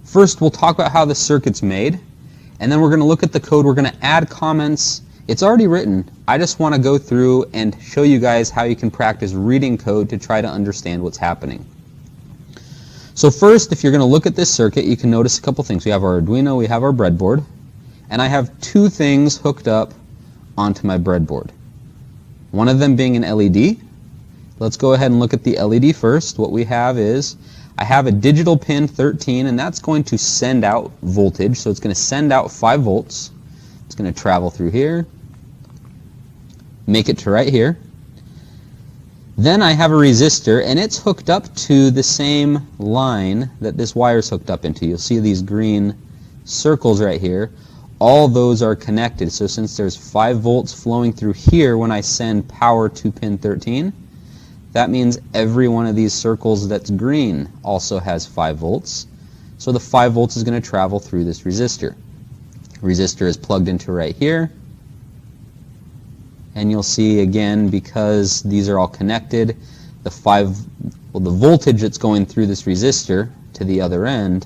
First, we'll talk about how the circuit's made, and then we're going to look at the code. We're going to add comments. It's already written. I just want to go through and show you guys how you can practice reading code to try to understand what's happening. So first, if you're going to look at this circuit, you can notice a couple things. We have our Arduino, we have our breadboard, and I have two things hooked up onto my breadboard. One of them being an LED. Let's go ahead and look at the LED first. What we have is, I have a digital pin 13, and that's going to send out voltage. So it's going to send out 5 volts. It's going to travel through here, make it to right here. Then I have a resistor, and it's hooked up to the same line that this wire is hooked up into. You'll see these green circles right here. All those are connected. So since there's 5 volts flowing through here when I send power to pin 13, that means every one of these circles that's green also has 5 volts. So the 5 volts is going to travel through this resistor. Resistor is plugged into right here. And you'll see again, because these are all connected, the voltage that's going through this resistor to the other end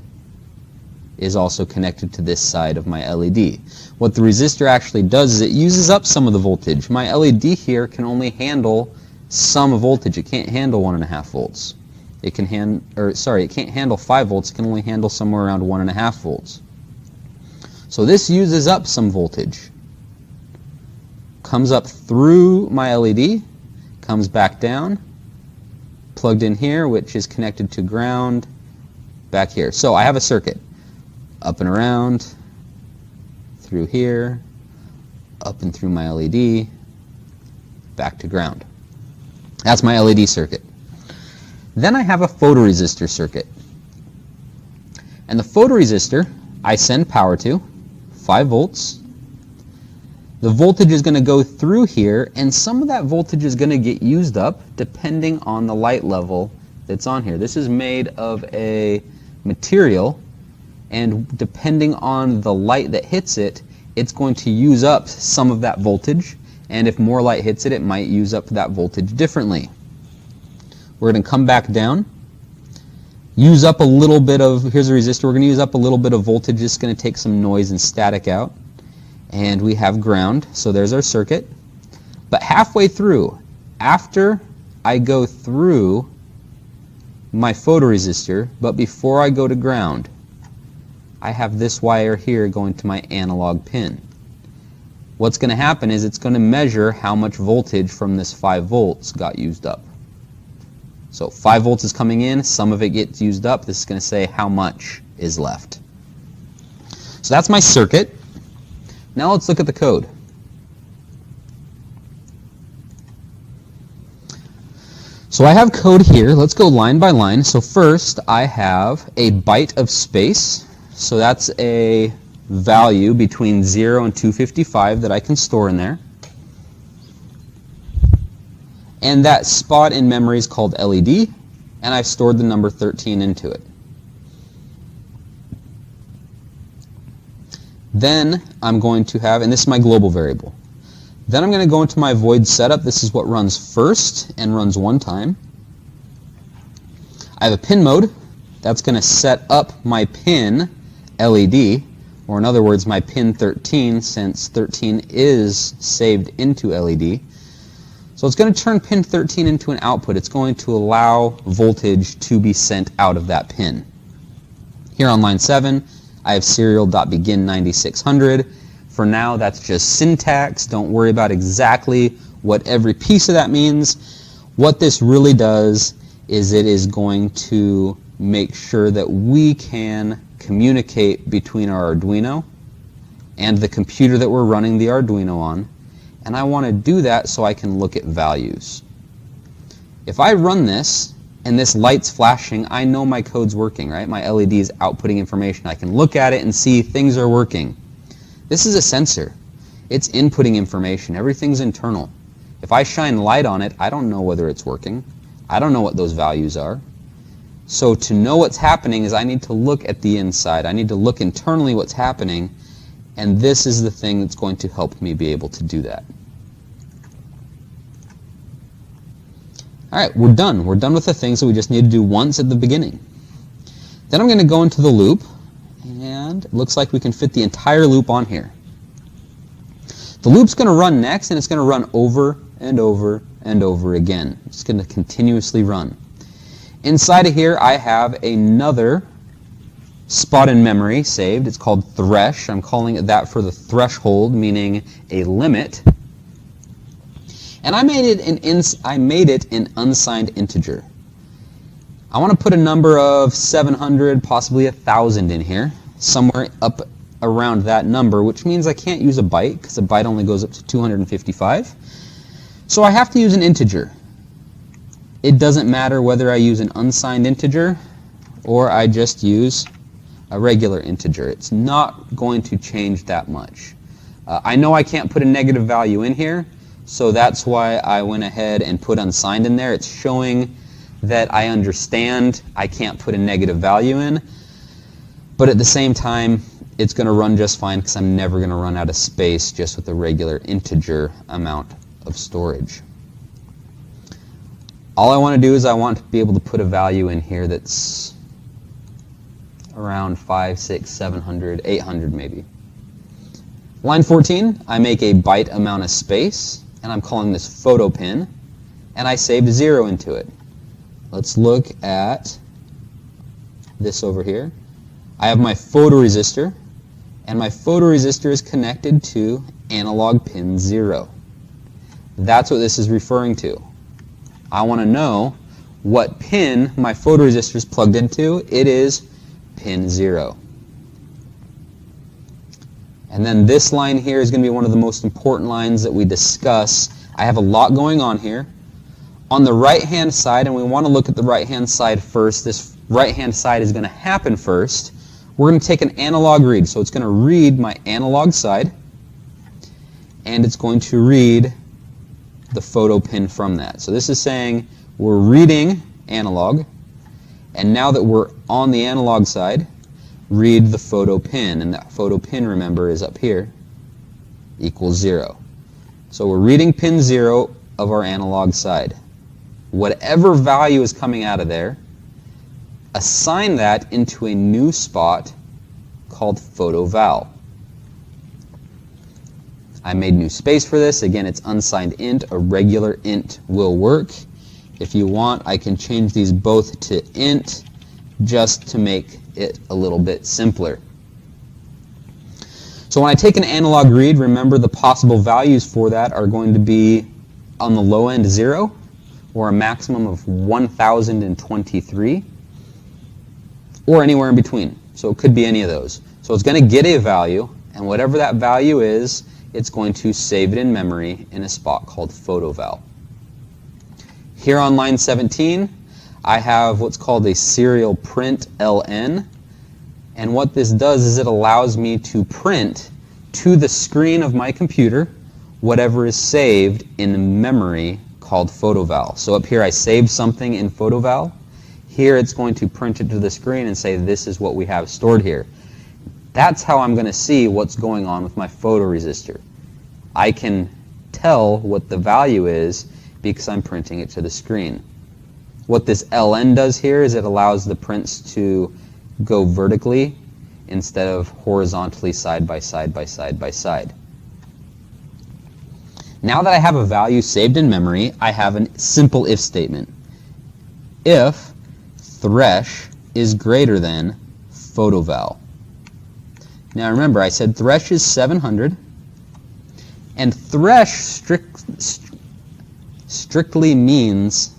is also connected to this side of my LED. What the resistor actually does is it uses up some of the voltage. My LED here can only handle some voltage. It can't handle 1.5 volts. It can't handle 5 volts. It can only handle somewhere around 1.5 volts. So this uses up some voltage. Comes up through my LED, comes back down, plugged in here, which is connected to ground, back here. So I have a circuit. Up and around, through here, up and through my LED, back to ground. That's my LED circuit. Then I have a photoresistor circuit. And the photoresistor, I send power to, 5 volts. The voltage is going to go through here, and some of that voltage is going to get used up depending on the light level that's on here. This is made of a material, and depending on the light that hits it, it's going to use up some of that voltage. And if more light hits it, it might use up that voltage differently. We're going to come back down, use up a little bit of, here's a resistor, we're going to use up a little bit of voltage. It's going to take some noise and static out. And we have ground, so there's our circuit. But halfway through, after I go through my photoresistor, but before I go to ground, I have this wire here going to my analog pin. What's going to happen is it's going to measure how much voltage from this 5 volts got used up. So 5 volts is coming in, some of it gets used up. This is going to say how much is left. So that's my circuit. Now let's look at the code. So I have code here. Let's go line by line. So first I have a byte of space. So that's a value between 0 and 255 that I can store in there. And that spot in memory is called LED, and I've stored the number 13 into it. Then I'm going to have, and this is my global variable. Then I'm going to go into my void setup. This is what runs first and runs one time. I have a pin mode. That's going to set up my pin LED, or in other words, my pin 13, since 13 is saved into LED. So it's going to turn pin 13 into an output. It's going to allow voltage to be sent out of that pin. Here on line 7, I have serial.begin 9600. For now, that's just syntax. Don't worry about exactly what every piece of that means. What this really does is it is going to make sure that we can communicate between our Arduino and the computer that we're running the Arduino on. And I want to do that so I can look at values. If I run this and this light's flashing, I know my code's working, right? My LED is outputting information. I can look at it and see things are working. This is a sensor. It's inputting information. Everything's internal. If I shine light on it, I don't know whether it's working. I don't know what those values are. So to know what's happening is I need to look at the inside. I need to look internally what's happening, and this is the thing that's going to help me be able to do that. Alright, we're done. We're done with the things that we just need to do once at the beginning. Then I'm going to go into the loop. And it looks like we can fit the entire loop on here. The loop's going to run next, and it's going to run over and over and over again. It's going to continuously run. Inside of here, I have another spot in memory saved. It's called thresh. I'm calling it that for the threshold, meaning a limit. And I made it an unsigned integer. I want to put a number of 700, possibly 1,000 in here, somewhere up around that number, which means I can't use a byte because a byte only goes up to 255. So I have to use an integer. It doesn't matter whether I use an unsigned integer or I just use a regular integer. It's not going to change that much. I know I can't put a negative value in here, so that's why I went ahead and put unsigned in there. It's showing that I understand I can't put a negative value in, but at the same time, it's going to run just fine because I'm never going to run out of space just with a regular integer amount of storage. All I want to do is I want to be able to put a value in here that's around 500, 600, 700, 800 maybe. Line 14, I make a byte amount of space, and I'm calling this photo pin, and I saved 0 into it. Let's look at this over here. I have my photoresistor, and my photoresistor is connected to analog pin 0. That's what this is referring to. I want to know what pin my photoresistor is plugged into. It is pin 0. And then this line here is going to be one of the most important lines that we discuss. I have a lot going on here. On the right-hand side, and we want to look at the right-hand side first, this right-hand side is going to happen first. We're going to take an analog read. So it's going to read my analog side, and it's going to read the photo pin from that. So this is saying we're reading analog, and now that we're on the analog side, read the photo pin, and that photo pin, remember, is up here, equals 0. So we're reading pin 0 of our analog side. Whatever value is coming out of there, assign that into a new spot called photo val. I made new space for this. Again, it's unsigned int. A regular int will work. If you want, I can change these both to int just to make it a little bit simpler. So when I take an analog read, remember the possible values for that are going to be on the low end 0 or a maximum of 1023 or anywhere in between. So it could be any of those. So it's going to get a value, and whatever that value is, it's going to save it in memory in a spot called photo val. Here on line 17, I have what's called a serial print ln, and what this does is it allows me to print to the screen of my computer whatever is saved in memory called photo val. So up here I saved something in photo val. Here it's going to print it to the screen and say this is what we have stored here. That's how I'm going to see what's going on with my photoresistor. I can tell what the value is because I'm printing it to the screen. What this ln does here is it allows the prints to go vertically instead of horizontally side by side by side by side. Now that I have a value saved in memory, I have a simple if statement. If thresh is greater than photo val. Now remember, I said thresh is 700, and thresh strictly means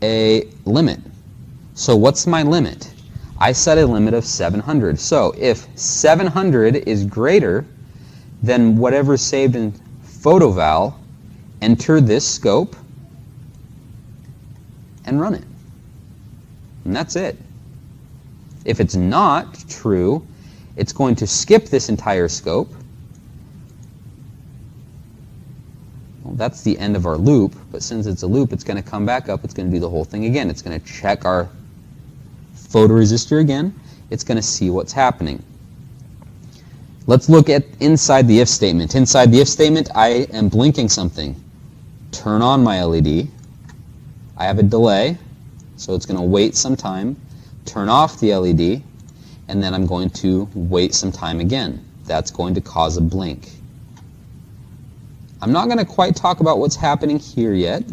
a limit. So what's my limit? I set a limit of 700. So if 700 is greater than whatever's saved in photo val, enter this scope and run it. And that's it. If it's not true, it's going to skip this entire scope. Well, that's the end of our loop, but since it's a loop, it's going to come back up. It's going to do the whole thing again. It's going to check our photoresistor again. It's going to see what's happening. Let's look at inside the if statement. Inside the if statement, I am blinking something. Turn on my LED. I have a delay, so it's going to wait some time. Turn off the LED. and then I'm going to wait some time again. That's going to cause a blink. I'm not going to quite talk about what's happening here yet.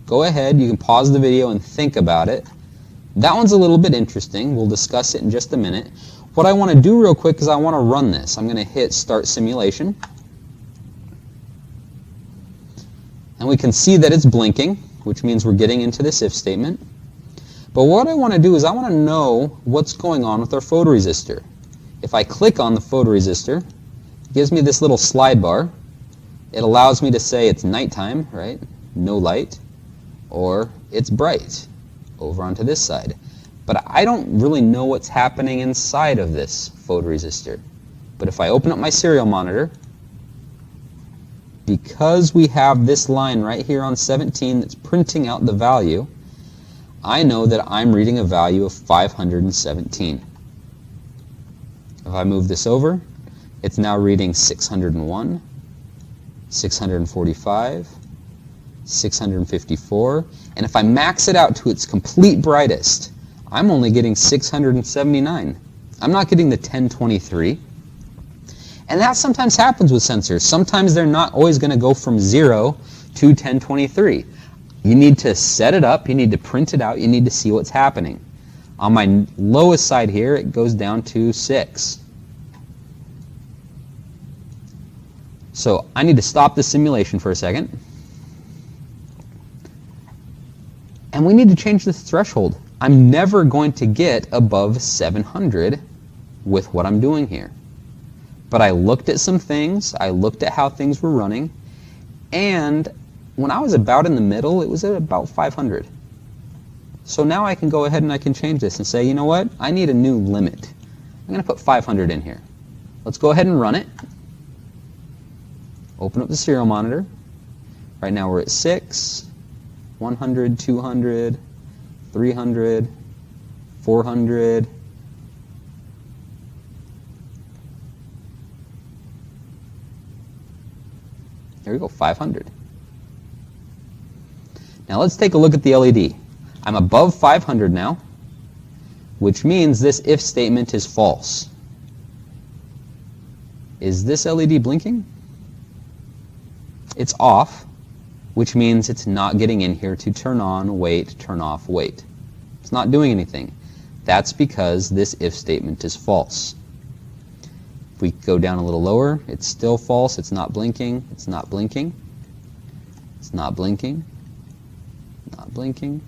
Go ahead, you can pause the video and think about it. That one's a little bit interesting. We'll discuss it in just a minute. What I want to do real quick is I want to run this. I'm going to hit Start Simulation. And we can see that it's blinking, which means we're getting into this if statement. But what I want to do is I want to know what's going on with our photoresistor. If I click on the photoresistor, it gives me this little slide bar. It allows me to say it's nighttime, right? No light. Or it's bright, over onto this side. But I don't really know what's happening inside of this photoresistor. But if I open up my serial monitor, because we have this line right here on 17 that's printing out the value, I know that I'm reading a value of 517. If I move this over, it's now reading 601, 645, 654, and if I max it out to its complete brightest, I'm only getting 679. I'm not getting the 1023. And that sometimes happens with sensors. Sometimes they're not always going to go from 0 to 1023. You need to set it up, you need to print it out, you need to see what's happening. On my lowest side here, it goes down to 6. So I need to stop the simulation for a second. And we need to change this threshold. I'm never going to get above 700 with what I'm doing here. But I looked at some things, I looked at how things were running, and when I was about in the middle, it was at about 500. So now I can go ahead and I can change this and say, you know what, I need a new limit. I'm going to put 500 in here. Let's go ahead and run it. Open up the serial monitor. Right now we're at 6, 100, 200, 300, 400. There we go, 500. Now let's take a look at the LED. I'm above 500 now, which means this if statement is false. Is this LED blinking? It's off, which means it's not getting in here to turn on, wait, turn off, wait. It's not doing anything. That's because this if statement is false. If we go down a little lower, it's still false. It's not blinking. It's not blinking. It's not blinking. Not blinking.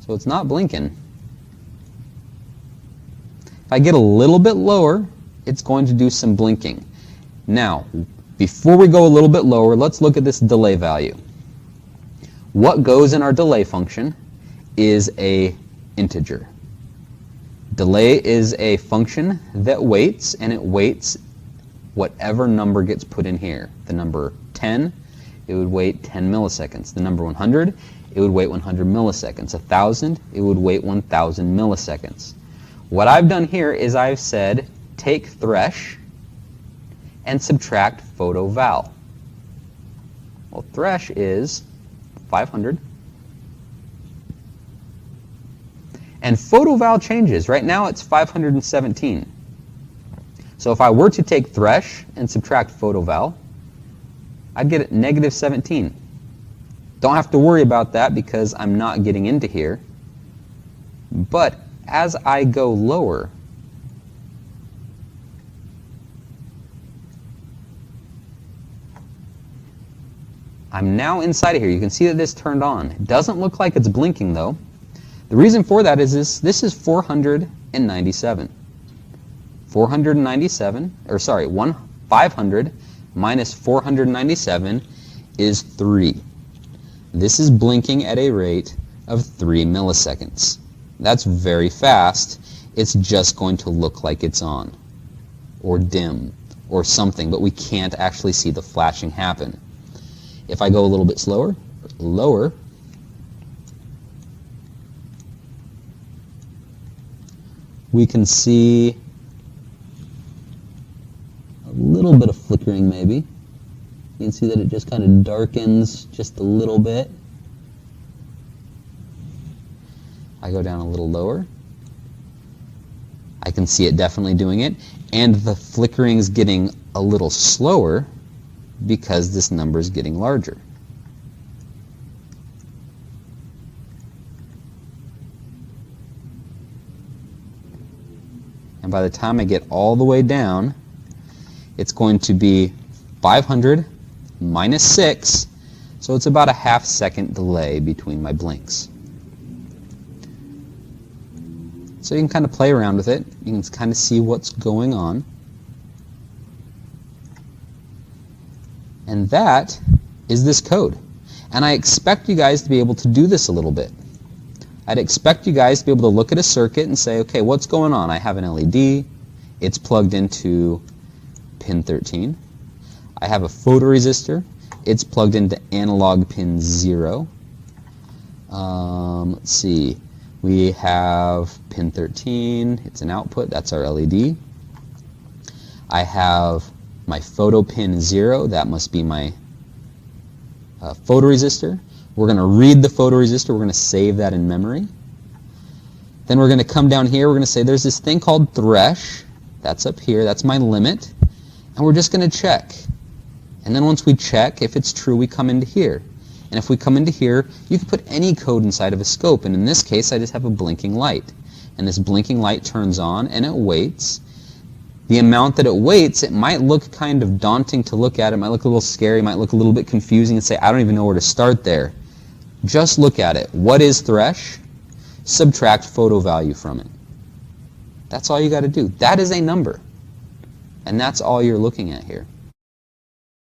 So it's not blinking. If I get a little bit lower, it's going to do some blinking. Now, before we go a little bit lower, let's look at this delay value. What goes in our delay function is a integer. Delay is a function that waits, and it waits whatever number gets put in here. The number 10, it would wait 10 milliseconds. The number 100, it would wait 100 milliseconds. 1,000, it would wait 1,000 milliseconds. What I've done here is I've said take thresh and subtract photo val. Well, thresh is 500. And photo val changes. Right now it's 517. So if I were to take thresh and subtract photo val, I'd get negative 17. Don't have to worry about that because I'm not getting into here. But as I go lower, I'm now inside of here. You can see that this turned on. It doesn't look like it's blinking though. The reason for that is this is 497. 497, or sorry, 500 minus 497 is 3. This is blinking at a rate of 3 milliseconds. That's very fast. It's just going to look like it's on, or dim, or something, but we can't actually see the flashing happen. If I go a little bit slower, lower, we can see a little bit of flickering maybe. You can see that it just kind of darkens just a little bit. I go down a little lower. I can see it definitely doing it, and the flickering is getting a little slower because this number is getting larger. And by the time I get all the way down, it's going to be 500 minus 6, so it's about a half-second delay between my blinks. So you can kind of play around with it. You can kind of see what's going on. And that is this code. And I expect you guys to be able to do this a little bit. I'd expect you guys to be able to look at a circuit and say, okay, what's going on? I have an LED. It's plugged into pin 13. I have a photoresistor. It's plugged into analog pin 0. Let's see. We have pin 13. It's an output. That's our LED. I have my photo pin 0. That must be my photoresistor. We're going to read the photoresistor. We're going to save that in memory. Then we're going to come down here. We're going to say there's this thing called thresh. That's up here. That's my limit. And we're just going to check. And then once we check, if it's true, we come into here. And if we come into here, you can put any code inside of a scope. And in this case, I just have a blinking light. And this blinking light turns on and it waits. The amount that it waits, it might look kind of daunting to look at. It might look a little scary. It might look a little bit confusing and say, I don't even know where to start there. Just look at it. What is thresh? Subtract photo value from it. That's all you got to do. That is a number. And that's all you're looking at here.